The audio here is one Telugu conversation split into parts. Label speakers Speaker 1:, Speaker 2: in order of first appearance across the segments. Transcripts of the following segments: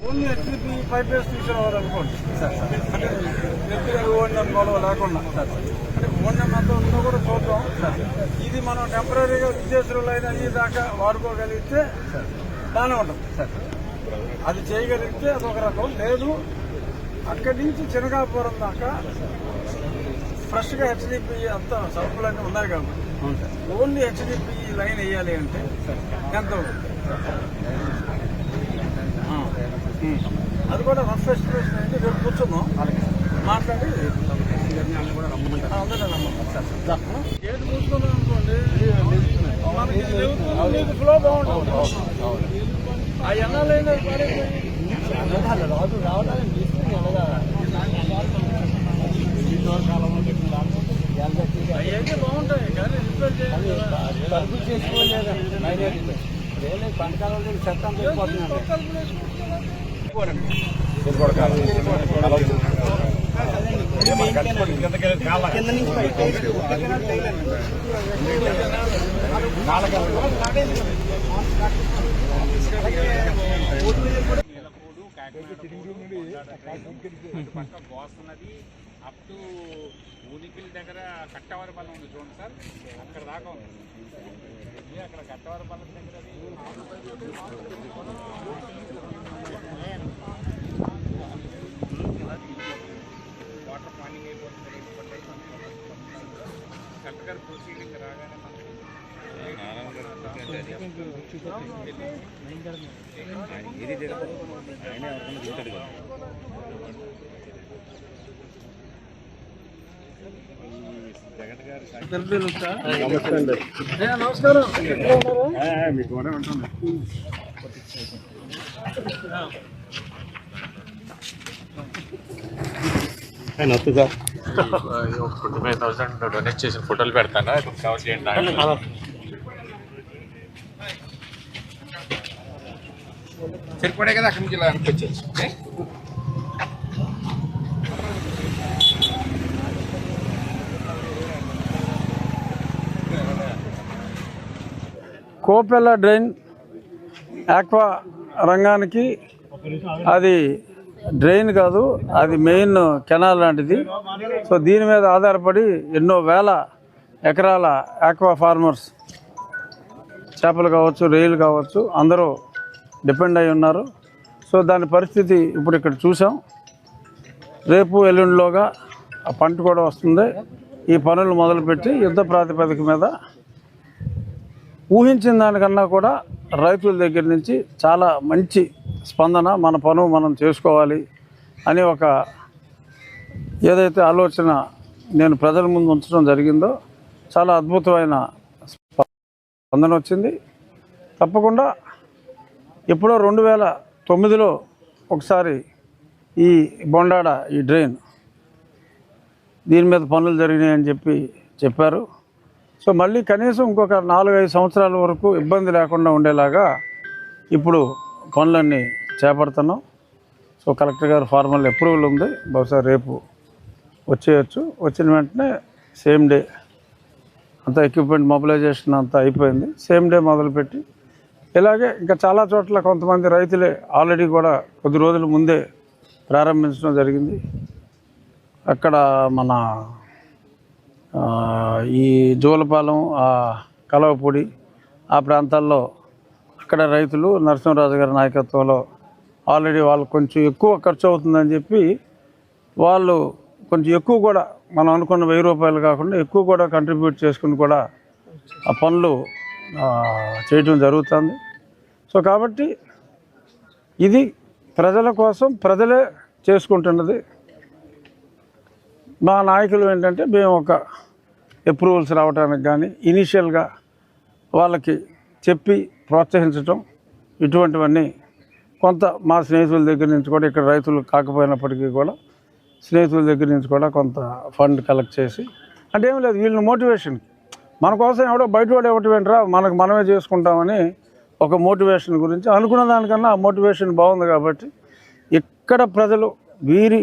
Speaker 1: ఓన్లీ హెచ్డిపి పైప్ తీసుకురావాలి అనుకోండి అంటే నెత్తిగా ఓడిన గొడవ లేకుండా అంటే ఓడిన అంతా ఉందో కూడా చూద్దాం. ఇది మనం టెంపరీగా విదేశీయులైన ఈ దాకా వాడుకోగలిగితే బాగానే ఉంటుంది. అది చేయగలిగితే అదొక రకం. లేదు అక్కడి నుంచి చినకాపురం దాకా ఫ్రెష్గా హెచ్డిపి అంతా సరుకులన్నీ ఉన్నాయి కాబట్టి ఓన్లీ హెచ్డిపి లైన్ వేయాలి అంటే ఎంత అవుతుంది? అది కూడా రఫ్ ఎస్టిమేషన్ అయితే రేపు కూర్చున్నాం మాట్లాడి అందరూ రమ్మంటాం. ఏది కూర్చున్నాం అనుకోండి మనకి ఫ్లో బాగుంటుంది. ఆ ఎన్నాలైనా రాదు రావడానికి అయితే బాగుంటాయి కానీ తలుపు చేసుకోలేదు. పంటకాలంలో చెత్త
Speaker 2: బాస్తున్నది అప్ టు ఊనికిల్ దగ్గర కట్టవారిపల్లి ఉంది చూడండి సార్, అక్కడ దాకా ఉంది. అక్కడ కట్టవారిపల్లి దగ్గర వాటర్ పానింగ్ అయిపోతుంది. కలెక్టర్ గారు ప్రొసీడింగ్ రాగానే
Speaker 1: నమస్కారం.
Speaker 3: మీకు ఉంటుంది
Speaker 2: 25,000 డొనేట్ చేసిన ఫోటోలు పెడతాను, కవర్ చేయండి. సరిపడే కదా అక్కడి నుంచి ఇలా వెనక్కి వచ్చేసి
Speaker 1: కోపెల్ల డ్రైన్ ఆక్వా రంగానికి అది డ్రైన్ కాదు, అది మెయిన్ కెనాల్ లాంటిది. సో దీని మీద ఆధారపడి ఎన్నో వేల ఎకరాల ఆక్వా ఫార్మర్స్ చేపలు కావచ్చు, రొయ్యలు కావచ్చు, అందరూ డిపెండ్ అయి ఉన్నారు. సో దాని పరిస్థితి ఇప్పుడు ఇక్కడ చూసాం. రేపు ఎల్లుండిలోగా ఆ పంట కూడా వస్తుంది. ఈ పనులు మొదలుపెట్టి యుద్ధ ప్రాతిపదిక మీద ఊహించిన దానికన్నా కూడా రైతుల దగ్గర నుంచి చాలా మంచి స్పందన, మన పను మనం చేసుకోవాలి అని ఒక ఏదైతే ఆలోచన నేను ప్రజల ముందు ఉంచడం జరిగిందో చాలా అద్భుతమైన స్పందన వచ్చింది. తప్పకుండా ఎప్పుడో 2009లో ఒకసారి ఈ బొండాడ ఈ డ్రైన్ దీని మీద పనులు జరిగినాయని చెప్పారు. సో మళ్ళీ కనీసం ఇంకొక 4-5 సంవత్సరాల వరకు ఇబ్బంది లేకుండా ఉండేలాగా ఇప్పుడు పనులన్నీ చేపడుతున్నాం. సో కలెక్టర్ గారు ఫార్మల్ అప్రూవల్ ఉంది, బహుశా రేపు వచ్చేయచ్చు. వచ్చిన వెంటనే సేమ్ డే అంతా ఎక్విప్మెంట్ మొబిలైజేషన్ అంతా అయిపోయింది. సేమ్ డే మొదలుపెట్టి ఇలాగే ఇంకా చాలా చోట్ల కొంతమంది రైతులే ఆల్రెడీ కూడా కొద్ది రోజుల ముందే ప్రారంభించడం జరిగింది. అక్కడ మన ఈ జోలపాలెం, కలవపూడి ఆ ప్రాంతాల్లో అక్కడ రైతులు నరసింహరాజు గారి నాయకత్వంలో ఆల్రెడీ వాళ్ళు కొంచెం ఎక్కువ ఖర్చు అవుతుందని చెప్పి వాళ్ళు కొంచెం ఎక్కువ కూడా మనం అనుకున్న 1000 రూపాయలు కాకుండా ఎక్కువ కూడా కంట్రిబ్యూట్ చేసుకుని కూడా ఆ పనులు చేయటం జరుగుతుంది. సో కాబట్టి ఇది ప్రజల కోసం ప్రజలే చేసుకుంటున్నది. మా నాయకులు ఏంటంటే మేము ఒక అప్రూవల్స్ రావడానికి కానీ ఇనీషియల్గా వాళ్ళకి చెప్పి ప్రోత్సహించటం ఇటువంటివన్నీ కొంత మా స్నేహితుల దగ్గర నుంచి కూడా, ఇక్కడ రైతులు కాకపోయినప్పటికీ కూడా స్నేహితుల దగ్గర నుంచి కూడా కొంత ఫండ్ కలెక్ట్ చేసి, అంటే ఏం లేదు వీళ్ళని మోటివేషన్, మన కోసం ఎవడో బయటవాడు ఇవ్వటమేంట్రా మనకు మనమే చేసుకుంటామని ఒక మోటివేషన్ గురించి అనుకున్న దానికన్నా ఆ మోటివేషన్ బాగుంది. కాబట్టి ఇక్కడ ప్రజలు వీరి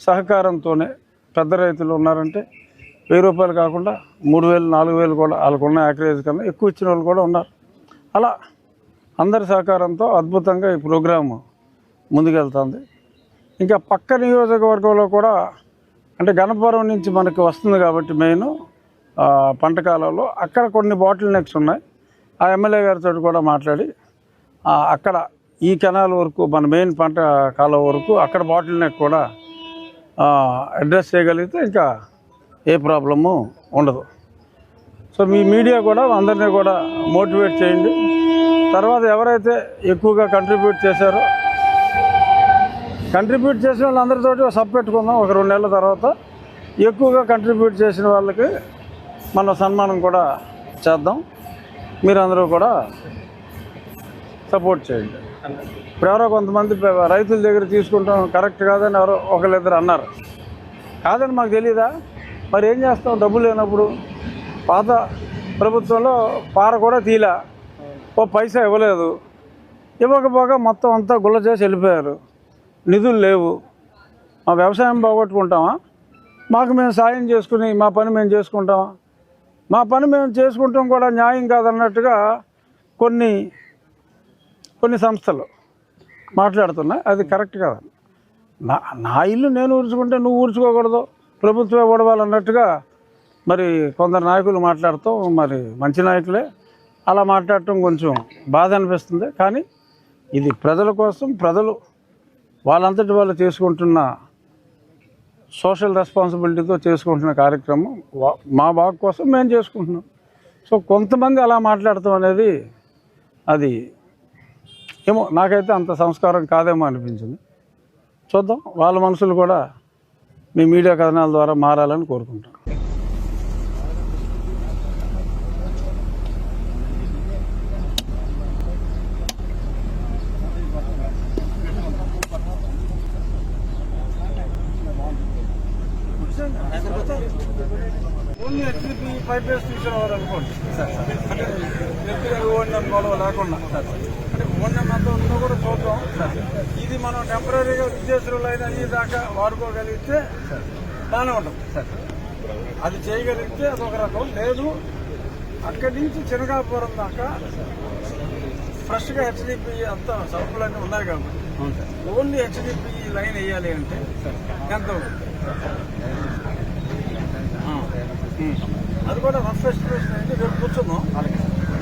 Speaker 1: సహకారంతోనే పెద్ద రైతులు ఉన్నారంటే 1000 రూపాయలు కాకుండా 3000, 4000 కూడా వాళ్ళకున్న యాక్రేజ్ కన్నా ఎక్కువ ఇచ్చిన వాళ్ళు కూడా ఉన్నారు. అలా అందరి సహకారంతో అద్భుతంగా ఈ ప్రోగ్రాము ముందుకెళ్తుంది. ఇంకా పక్క నియోజకవర్గంలో కూడా అంటే గణపురం నుంచి మనకి వస్తుంది కాబట్టి మెయిన్ పంట కాలంలో అక్కడ కొన్ని బాటిల్ నెక్స్ ఉన్నాయి. ఆ ఎమ్మెల్యే గారితో కూడా మాట్లాడి అక్కడ ఈ కెనాల్ వరకు మన మెయిన్ పంట కాలం వరకు అక్కడ బాటిల్ నెక్ కూడా అడ్రస్ చేయగలిగితే ఇంకా ఏ ప్రాబ్లము ఉండదు. సో మీ మీడియా కూడా అందరినీ కూడా మోటివేట్ చేయండి. తర్వాత ఎవరైతే ఎక్కువగా కంట్రిబ్యూట్ చేశారో కంట్రిబ్యూట్ చేసిన వాళ్ళందరితోటి సబ్ పెట్టుకుందాం. ఒక 2 నెలల తర్వాత ఎక్కువగా కంట్రిబ్యూట్ చేసిన వాళ్ళకి మన సన్మానం కూడా చేద్దాం. మీరందరూ కూడా సపోర్ట్ చేయండి. ఇప్పుడు ఎవరో కొంతమంది రైతుల దగ్గర తీసుకుంటాం కరెక్ట్ కాదని ఎవరో ఒకళ్ళిద్దరు అన్నారు. కాదని మాకు తెలీదా? మరి ఏం చేస్తాం? డబ్బులు లేనప్పుడు. పాత ప్రభుత్వంలో పార కూడా తీలా, ఓ పైసా ఇవ్వలేదు. ఇవ్వకపోగా మొత్తం అంతా గుల్ల చేసి వెళ్ళిపోయారు. నిధులు లేవు. మా వ్యవసాయం పోగొట్టుకుంటామా? మాకు మేము సాయం చేసుకుని మా పని మేము చేసుకుంటామా? మా పని మేము చేసుకుంటాం కూడా న్యాయం కాదన్నట్టుగా కొన్ని సంస్థలు మాట్లాడుతున్నాయి. అది కరెక్ట్ కాదు. నా ఇల్లు నేను ఊడ్చుకుంటే నువ్వు ఊడ్చుకోకూడదు, ప్రభుత్వమే ఓడవాలన్నట్టుగా మరి కొందరు నాయకులు మాట్లాడతాం. మరి మంచి నాయకులే అలా మాట్లాడటం కొంచెం బాధ అనిపిస్తుంది. కానీ ఇది ప్రజల కోసం, ప్రజలు వాళ్ళంతటి వాళ్ళు చేసుకుంటున్న సోషల్ రెస్పాన్సిబిలిటీతో చేసుకుంటున్న కార్యక్రమం. మా బాగు కోసం మేము చేసుకుంటున్నాం. సో కొంతమంది అలా మాట్లాడటం అనేది అది ఏమో నాకైతే అంత సంస్కారం కాదేమో అనిపించింది. చూద్దాం, వాళ్ళ మనసులు కూడా మీ మీడియా కథనాల ద్వారా మారాలని కోరుకుంటాం. ఓన్లీ హెచ్డిపి పైప్ వేసి తీసుకురావాలి అనుకోండి. అంటే వ్యక్తిగత ఓన్యం గొడవ లేకుండా అంటే ఓన్యం అంత ఉందో కూడా చూద్దాం. ఇది మనం టెంపరీగా విద్యార్థులైన ఈ దాకా వాడుకోగలిగితే బాగానే ఉంటుంది. అది చేయగలిగితే అదొక రకం. లేదు అక్కడి నుంచి చినగాపురం దాకా ఫ్రెష్గా హెచ్డిపి అంతా సరుకులన్నీ ఉన్నాయి కాబట్టి ఓన్లీ హెచ్డిపి లైన్ వేయాలి అంటే ఎంత అవుతుంది? అది కూడా రఫ్ ఎస్టిమేషన్ అయితే రేపు కూర్చున్నాం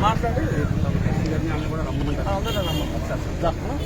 Speaker 1: మాట్లాడి అందరూ రమ్మంటారు.